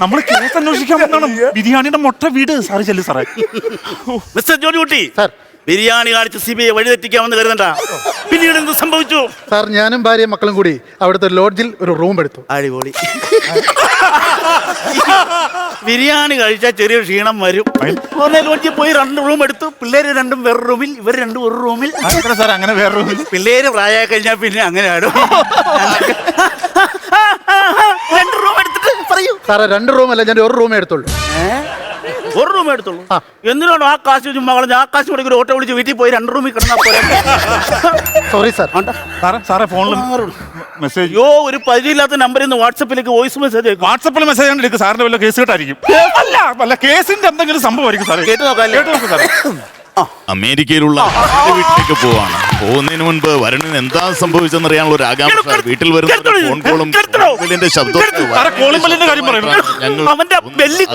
നമ്മൾ കേസ് അന്വേഷിക്കാൻ വന്നാണ്. ബിരിയാണിയുടെ മുട്ട വീട്. സാറ് ചെല്ലു സാറേ. മിസ്റ്റർ ജോർജ് കുട്ടി, ബിരിയാണി കാണിച്ച് CBI വഴിതെറ്റിക്കാമെന്ന് കരുതണ്ട. പിന്നീട് എന്ത് സംഭവിച്ചു? സാർ, ഞാനും ഭാര്യയും മക്കളും കൂടി അവിടുത്തെ ലോഡ്ജിൽ ഒരു റൂം എടുത്തു. അടിപൊളി. ബിരിയാണി കഴിച്ചാൽ ചെറിയ ക്ഷീണം വരും. ലോഡ്ജിൽ പോയി 2 റൂം എടുത്തു. പിള്ളേര് 2 വേറെ റൂമിൽ, ഇവർ 2 ഒരു റൂമിൽ. സാർ അങ്ങനെ വേറെ റൂമിൽ? പിള്ളേര് പ്രായമായി കഴിഞ്ഞാൽ പിന്നെ അങ്ങനെയാണ്. 2 റൂം എടുത്തിട്ട് പറയൂ സാറേ. 2 റൂമല്ല, ഞാൻ ഒരു റൂമേ എടുത്തുള്ളൂ. ഒരു റൂം എടുത്തുള്ളൂ? എന്തിനാണ് ആ കാശ് ചുമ്മാ കളഞ്ഞ? ആ കാശ് മുടക്കി ഒരു ഓട്ടോ വിളിച്ച് വീട്ടിൽ പോയി 2 റൂമിൽ കിടന്നാൽ പോലെ. Sorry sir. സാറേ ഫോണിൽ മെസ്സേജ്. ഒരു പരിചയമില്ലാത്ത നമ്പറിൽ നിന്ന് വാട്സപ്പിലേക്ക് വോയിസ് മെസ്സേജ്. വാട്സപ്പിൽ മെസ്സേജ് എടുക്കും. സാറിന്റെ വല്ല കേസ് കേട്ടായിരിക്കും. അല്ല കേസിന്റെ എന്തെങ്കിലും സംഭവമായിരിക്കും സാറേ. കേട്ട് നോക്കാം സാറേ. അമേരിക്കയിലുള്ള വീട്ടിലേക്ക് പോവാണ്. പോകുന്നതിന് മുൻപ് വരുണിന് എന്താ സംഭവിച്ചെന്നറിയാനുള്ള ഒരു ആകാംക്ഷ. വീട്ടിൽ വരുന്ന ഫോൺ കോളും ശബ്ദവും. അവന്റെ ബെല്ലി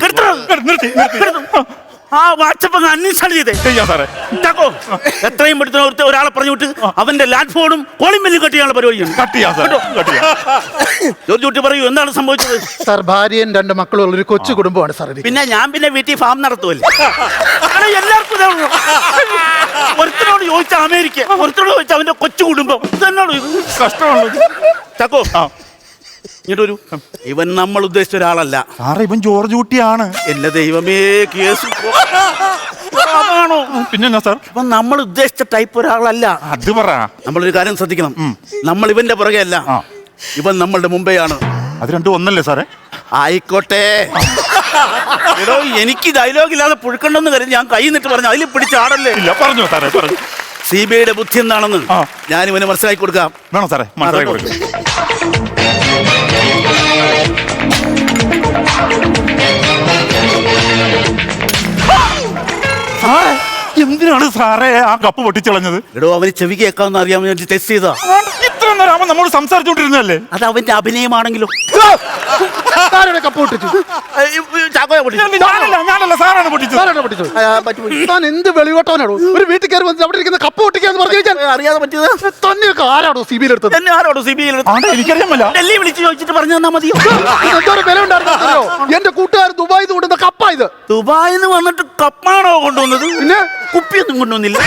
ആ വാട്സപ്പ് അന്വേഷണം ചെയ്തേ സാറേ. എത്രയും പെട്ടെന്ന് ഒരാളെ പറഞ്ഞു വിട്ട് അവന്റെ ലാൻഡ് ഫോണും കോളിംഗ് ബെല്ലും കട്ട് ചെയ്യാനുള്ള പരിപാടിയാണ്. ജോർജ് കുട്ടി പറയൂ, എന്താണ് സംഭവിച്ചത്? സാർ, ഭാര്യയും 2 മക്കളും ഉള്ള ഒരു കൊച്ചു കുടുംബമാണ് സാർ. പിന്നെ വീട്ടിൽ ഫാം നടത്തുമല്ലേ? എല്ലാവർക്കും ഒരുത്തനോട് ചോദിച്ച അമേരിക്ക, ഒരുത്തനോട് ചോദിച്ച അവന്റെ കൊച്ചു കുടുംബം. ഇതെന്നാണ് കഷ്ടമാണല്ലോ. ചക്കോ ഇങ്ങോട്ട് വരൂ. ഇവൻ നമ്മൾ ഉദ്ദേശിച്ച ഒരാളല്ല സാറേ. ഇവൻ ജോർജ് കുട്ടിയാണ്. എന്റെ ദൈവമേ, കേസ് ആണോ? പിന്നെ സാർ, ഇവൻ നമ്മൾ ഉദ്ദേശിച്ച ടൈപ്പ് ഒരാളല്ല. അത് പറ. നമ്മളൊരു കാര്യം ശ്രദ്ധിക്കണം. നമ്മൾ ഇവന്റെ പുറകെ അല്ല, ഇവൻ നമ്മളുടെ മുമ്പെയാണ്. അത് 2 ഒന്നല്ലേ സാറേ? ആയിക്കോട്ടെ. എടോ, എനിക്ക് ഡയലോഗ് ഇല്ലാതെ പുഴുക്കണ്ടെന്ന് കരുതി ഞാൻ കൈ നിട്ട് പറഞ്ഞു. അതിൽ പിടിച്ചാടല്ലേ? ഇല്ല, പറഞ്ഞു സാറേ, പറഞ്ഞു. CBIയുടെ ബുദ്ധി എന്താണെന്ന് ഞാൻ ഇവന് മനസ്സിലാക്കി കൊടുക്കാം. വേണോ സാറേ? മനസ്സിലാക്കി കൊടുക്കാം. എന്തിനാണ് സാറേ ആ കപ്പ് പൊട്ടിച്ചളഞ്ഞത്? എടോ, അവന് ചെവി കേൾക്കാമെന്ന് അറിയാൻ വേണ്ടി ടെസ്റ്റ് ചെയ്താ. ഇത്ര നേരം അവൻ നമ്മോട് സംസാരിച്ചോണ്ടിരുന്നല്ലേ? അത് അവന്റെ അഭിനയമാണെങ്കിലും. കപ്പ് പൊട്ടിച്ചു. ഞാനല്ല, സാറാണ് പൊട്ടിച്ചത്. താൻ എന്ത് വെളിവട്ടവനാണോ? ഒരു വീട്ടിൽ കയറി വന്നിട്ട് അവിടെ ഇരിക്കുന്ന കപ്പ് പൊട്ടിക്കാന്ന് പറഞ്ഞു അറിയാതെ പറ്റിയത് തന്നെയൊക്കെ ആരാണോ CBI എടുത്തത്? എന്നെ ആരോടോ CBI? എനിക്കറിയാമല്ല. ഡൽഹി വിളിച്ച് ചോദിച്ചിട്ട് പറഞ്ഞു തന്നാ മതിയോ? എന്തോരം വില ഉണ്ടായിരുന്നോ? എന്റെ കൂട്ടുകാർ ദുബായിൽ നിന്ന് കൊണ്ടുവന്ന കപ്പാ ഇത്. ദുബായിൽ നിന്ന് വന്നിട്ട് കപ്പാണോ കൊണ്ടുവന്നത്? പിന്നെ കുപ്പിയൊന്നും കൊണ്ടുവന്നില്ല.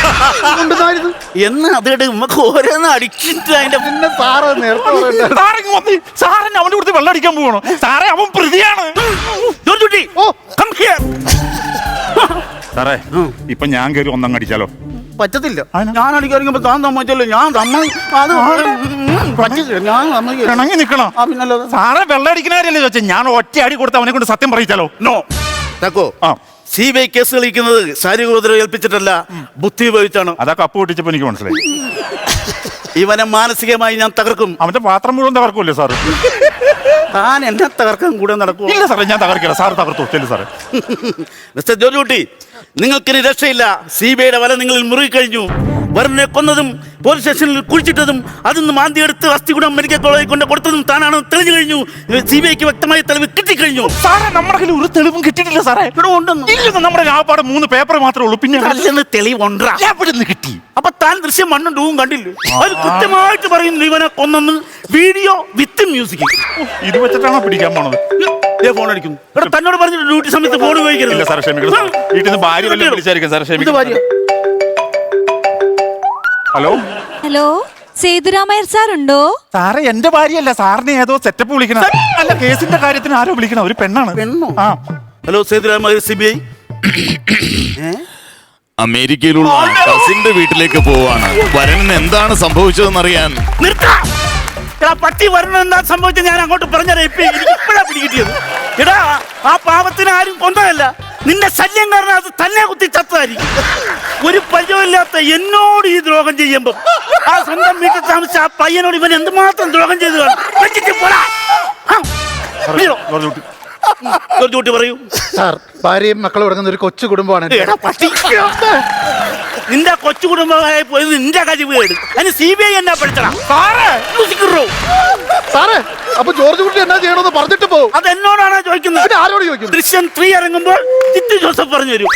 കൊണ്ടുവന്നായിരുന്നു എന്ന് അതിടെ നമുക്ക് ഓരോന്ന് അടിച്ചിട്ട് അതിന്റെ പിന്നെ സാറ് നേരത്തെ സാറിന് അവന്റെ കൂടുതൽ വെള്ളം അടിക്കാൻ പോകണോ സാറേ? അവൻ പ്രതിയാണ്. സാറേ, ഇപ്പൊ ഞാൻ കയറി ഒന്നങ്ങ് അടിച്ചാലോ? പറ്റത്തില്ല. ഞാൻ അടിക്കാറിയുമ്പോ താൻ സമ്മതിച്ചല്ലോ. ഞാൻ ഇണങ്ങി നിക്കണം. സാറേ, വെള്ളം അടിക്കണാരല്ലേ ചോദിച്ചാ? ഞാൻ ഒറ്റ അടി കൊടുത്ത് അവനെ കൊണ്ട് സത്യം പറയിച്ചാലോ? നോ ചക്കോ. CBI കേസ് കളിക്കുന്നത് ശാരീരിക ഉപദ്രവം ഏൽപ്പിച്ചിട്ടല്ല, ബുദ്ധി ഉപയോഗിച്ചാണ്. അതാ കപ്പ് പൊട്ടിച്ചപ്പോ എനിക്ക് മനസ്സിലായി. ഇവനെ മാനസികമായി ഞാൻ തകർക്കും. അവന്റെ പാത്രം മുഴുവൻ തകർക്കൂല്ലേ സാറ്? താൻ എന്നെ തകർക്കാൻ കൂടെ നടക്കും. ഇല്ല സാറേ, ഞാൻ തകർക്കില്ല. സാറ് തകർത്തു ചെല്ലു സാറേ. മിസ്റ്റർ ജോർജ് കുട്ടി, നിങ്ങൾക്കിനി രക്ഷയില്ല. CBIയുടെ വല നിങ്ങളിൽ മുറുകിക്കഴിഞ്ഞു. വരുണിനെ കൊന്നതും പോലീസ് സ്റ്റേഷനിൽ കുഴിച്ചിട്ടതും അതിന്ന് മാന്തിയെടുത്ത് അസ്ഥികുടം മെഡിക്കൽ കോളേജിൽ കൊണ്ട് കൊടുത്തതും താനാണ് തെളിഞ്ഞു കഴിഞ്ഞു. CBIക്ക് വ്യക്തമായ തെളിവ് കിട്ടിക്കഴിഞ്ഞു. സാറേ, നമ്മുടെ കയ്യിൽ ഒരു തെളിവും കിട്ടിയിട്ടില്ല സാറേ. ഇല്ലെന്ന് നമ്മുടെ ആപ്പാട് 3 പേപ്പർ മാത്രമേ ഉള്ളൂ. പിന്നെ തെളിവുണ്ടാ കിട്ടി. അപ്പൊ താൻ ദൃശ്യം 1 ഉം 2 ഉം കണ്ടില്ലേ? അത് കൃത്യമായിട്ട് പറയുന്നു ഇവനെ കൊന്നെന്ന്. Video with music. ഇത് വെച്ചിട്ടാണോ പിടിക്കാൻ പോണത്? ഫോൺ അടിക്കുന്നു. തന്നോട് പറഞ്ഞിട്ട് ഡ്യൂട്ടി സമയത്ത് ഫോൺ ഉപയോഗിക്കരുത്. സാറേ ക്ഷമിക്കണം. വീട്ടിൽ നിന്ന് ഭാര്യ വിളിച്ചായിരിക്കും സാറേ. ക്ഷമിക്കണം. ഹലോ ഹലോ, സേതുരാമയ്യർ സാർ ഉണ്ടോ? സാറേ, എന്റെ ഭാര്യയല്ല. സാറിനെ ഏതോ സെറ്റപ്പ് വിളിക്കണം. അല്ല, കേസിന്റെ കാര്യത്തിന് ആരോ വിളിക്കണം. ഒരു പെണ്ണാണ്. Hello, Sethuramaiyar CBI. അമേരിക്കയിലുള്ള കസിന്റെ വീട്ടിലേക്ക് പോവാണ്. വരുണിന് എന്താണ് സംഭവിച്ചതെന്നറിയാൻ. പട്ടി വരുന്ന എന്താ സംഭവിച്ചത് ഞാൻ അങ്ങോട്ട് പറഞ്ഞാൽ ഇപ്പോഴാ പിടികിട്ടിയത്. എടാ, ആ പാവത്തിന് ആരും കൊന്നതല്ല, നിന്റെ ശല്യം കാരണം അത് തന്നെ കുത്തി ചത്തായിരിക്കും. ഒരു പരിചയമില്ലാത്ത എന്നോട് ഈ ദ്രോഹം ചെയ്യുമ്പോ ആ സ്വന്തം വീട്ടിൽ താമസിച്ച ആ പയ്യനോട് ഇവൻ എന്തുമാത്രം ദ്രോഹം ചെയ്തു കാണും. പറയൂ സാർ. ഭാര്യയും മക്കളും അടങ്ങുന്ന ഒരു കൊച്ചു കുടുംബമാണ്. നിന്റെ കൊച്ചു കുടുംബമായി പോയത് നിന്റെ കഴിവേട്. അതിന് CBI എന്നാ പഠിച്ചടാ സാറേ? അപ്പൊ ജോർജ് കുട്ടി എന്നാ ചെയ്യണമെന്ന് പറഞ്ഞിട്ട് പോകും. അത് എന്നോടാണോ ചോദിക്കുന്നത്? ആരോട് ചോദിക്കും? ദൃശ്യം 3 ഇറങ്ങുമ്പോൾ ജിത്തു ജോസഫ് പറഞ്ഞു തരും.